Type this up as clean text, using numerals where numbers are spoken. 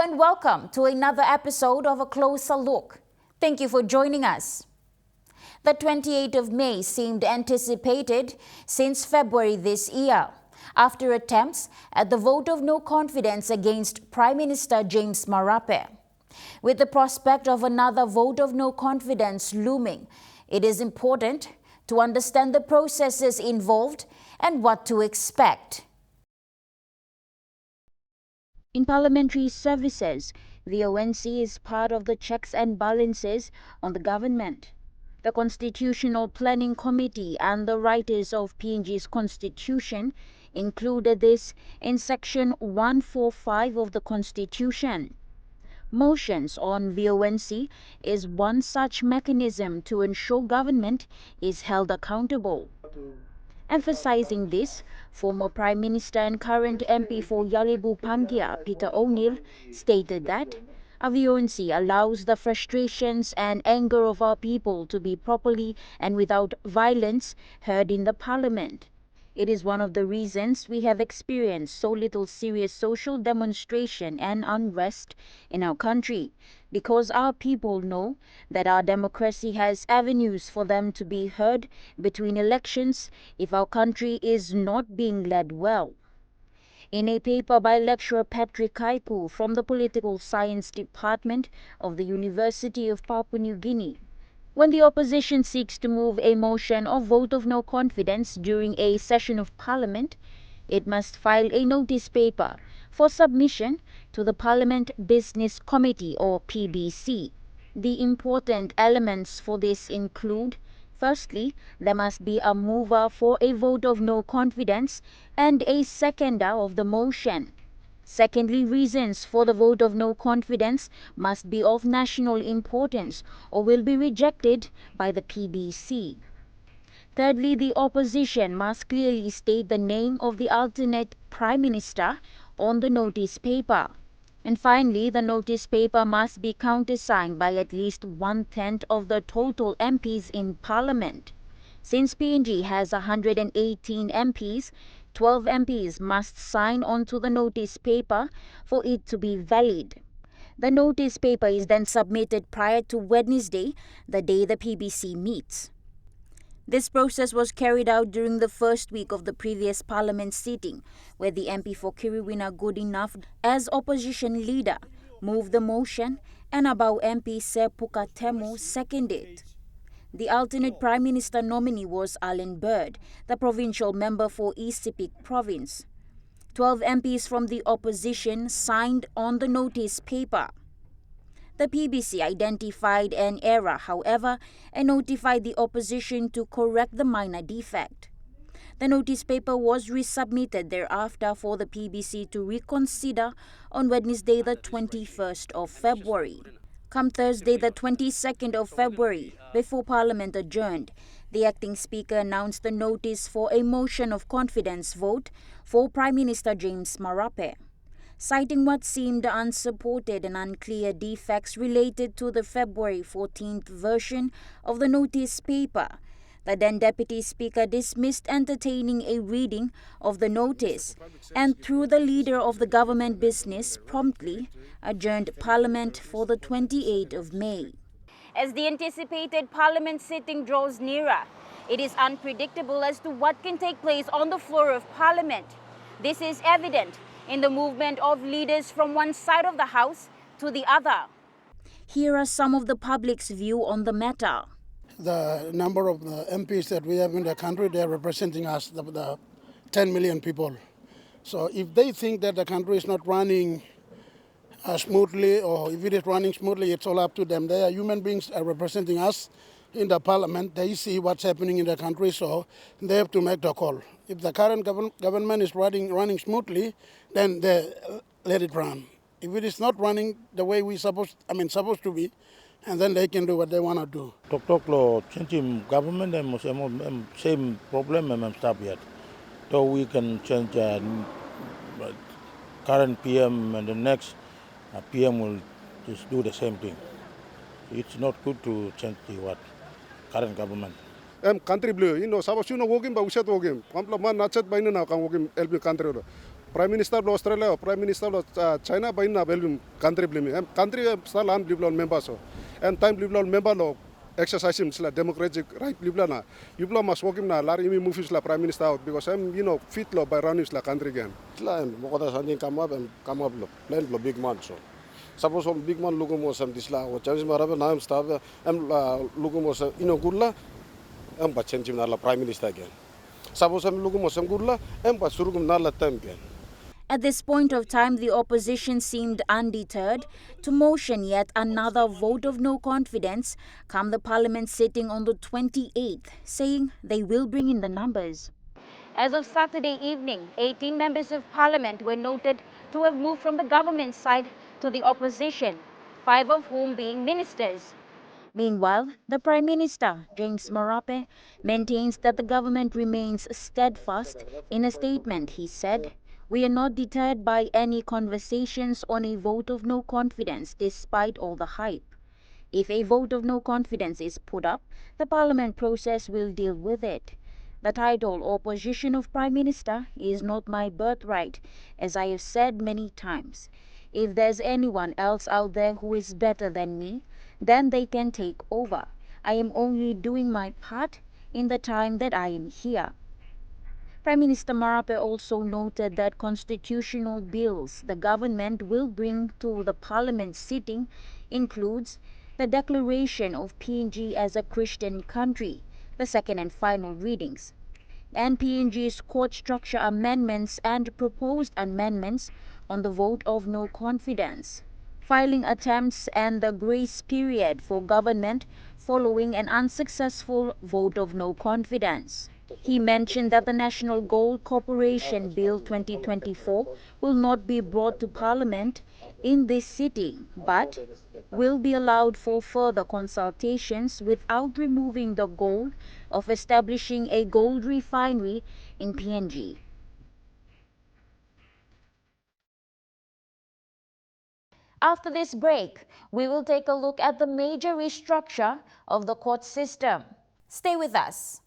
and welcome to another episode of A Closer Look. Thank you for joining us. The 28th of May seemed anticipated since February this year, after attempts at the vote of no confidence against Prime Minister James Marape. With the prospect of another vote of no confidence looming, it is important to understand the processes involved and what to expect. In parliamentary services, the VONC is part of the checks and balances on the government. The Constitutional Planning Committee and the writers of PNG's constitution included this in Section 145 of the Constitution. Motions on VONC is one such mechanism to ensure government is held accountable. Emphasizing this, former Prime Minister and current MP for Yalibu Pangia, Peter O'Neill, stated that a VONC allows the frustrations and anger of our people to be properly and without violence heard in the Parliament. It is one of the reasons we have experienced so little serious social demonstration and unrest in our country, because our people know that our democracy has avenues for them to be heard between elections if our country is not being led well. In a paper by lecturer Patrick Kaipu from the Political Science Department of the University of Papua New Guinea, when the opposition seeks to move a motion or vote of no confidence during a session of Parliament, it must file a notice paper for submission to the Parliament Business Committee or PBC. The important elements for this include: firstly, there must be a mover for a vote of no confidence and a seconder of the motion. Secondly, reasons for the vote of no confidence must be of national importance or will be rejected by the PBC. Thirdly, the opposition must clearly state the name of the alternate Prime Minister on the notice paper. And finally, the notice paper must be countersigned by at least 1/10 of the total MPs in Parliament. Since PNG has 118 MPs, 12 MPs must sign onto the notice paper for it to be valid. The notice paper is then submitted prior to Wednesday, the day the PBC meets. This process was carried out during the first week of the previous Parliament sitting, where the MP for Kiriwina Goodenough, as opposition leader, moved the motion and Abau MP Sir Pukatemu seconded. The alternate Prime Minister nominee was Alan Bird, the provincial member for East Sepik Province. 12 MPs from the opposition signed on the notice paper. The PBC identified an error, however, and notified the opposition to correct the minor defect. The notice paper was resubmitted thereafter for the PBC to reconsider on Wednesday, the 21st of February. Come Thursday, the 22nd of February, before Parliament adjourned, the acting speaker announced the notice for a motion of confidence vote for Prime Minister James Marape. Citing what seemed unsupported and unclear defects related to the February 14th version of the notice paper, the then Deputy Speaker dismissed entertaining a reading of the notice and, through the leader of the government business, promptly adjourned Parliament for the 28th of May. As the anticipated Parliament sitting draws nearer, it is unpredictable as to what can take place on the floor of Parliament. This is evident in the movement of leaders from one side of the House to the other. Here are some of the public's view on the matter. The number of the MPs that we have in the country, they are representing us, the 10 million people. So if they think that the country is not running smoothly, or if it is running smoothly, it's all up to them. They are human beings representing us in the Parliament. They see what's happening in the country, so they have to make the call. If the current government is running smoothly, then they let it run. If it is not running the way we supposed to be, and then they can do what they want to do. Tok lo change government and same problem and stop yet. So we can change current PM and the next PM will just do the same thing. It's not good to change the current government. Country blue, sabas working ba usat working. Pampla man nachat ba na kang working LB country ro. Prime Minister lo Australia, Prime Minister lo China ba na belum country blimi. Country salam liblo member so. And time liblo member lo exercise la democratic right liblo na. Liblo mas wokim na lari imi movies la Prime Minister out because fit lo by running la country again. La mo kota sa come up lo plan lo big man so. Suppose on big man lugo mo sam disla o chavis marabe na am staff lugo mo sa gulla am ba change na la Prime Minister again. Suppose am lugo mo sam gulla am ba surugum na la time again. At this point of time, the opposition seemed undeterred to motion yet another vote of no confidence come the parliament sitting on the 28th, saying they will bring in the numbers. As of Saturday evening, 18 members of parliament were noted to have moved from the government side to the opposition, 5 of whom being ministers. Meanwhile, the Prime Minister, James Marape, maintains that the government remains steadfast. In a statement, he said, "We are not deterred by any conversations on a vote of no confidence despite all the hype. If a vote of no confidence is put up, the parliament process will deal with it. The title or position of Prime Minister is not my birthright, as I have said many times. If there's anyone else out there who is better than me, then they can take over. I am only doing my part in the time that I am here." Prime Minister Marape also noted that constitutional bills the government will bring to the parliament sitting includes the declaration of PNG as a Christian country, the second and final readings, and PNG's court structure amendments and proposed amendments on the vote of no confidence, filing attempts and the grace period for government following an unsuccessful vote of no confidence. He mentioned that the National Gold Corporation Bill 2024 will not be brought to Parliament in this sitting, but will be allowed for further consultations without removing the goal of establishing a gold refinery in PNG. After this break, we will take a look at the major restructure of the court system. Stay with us.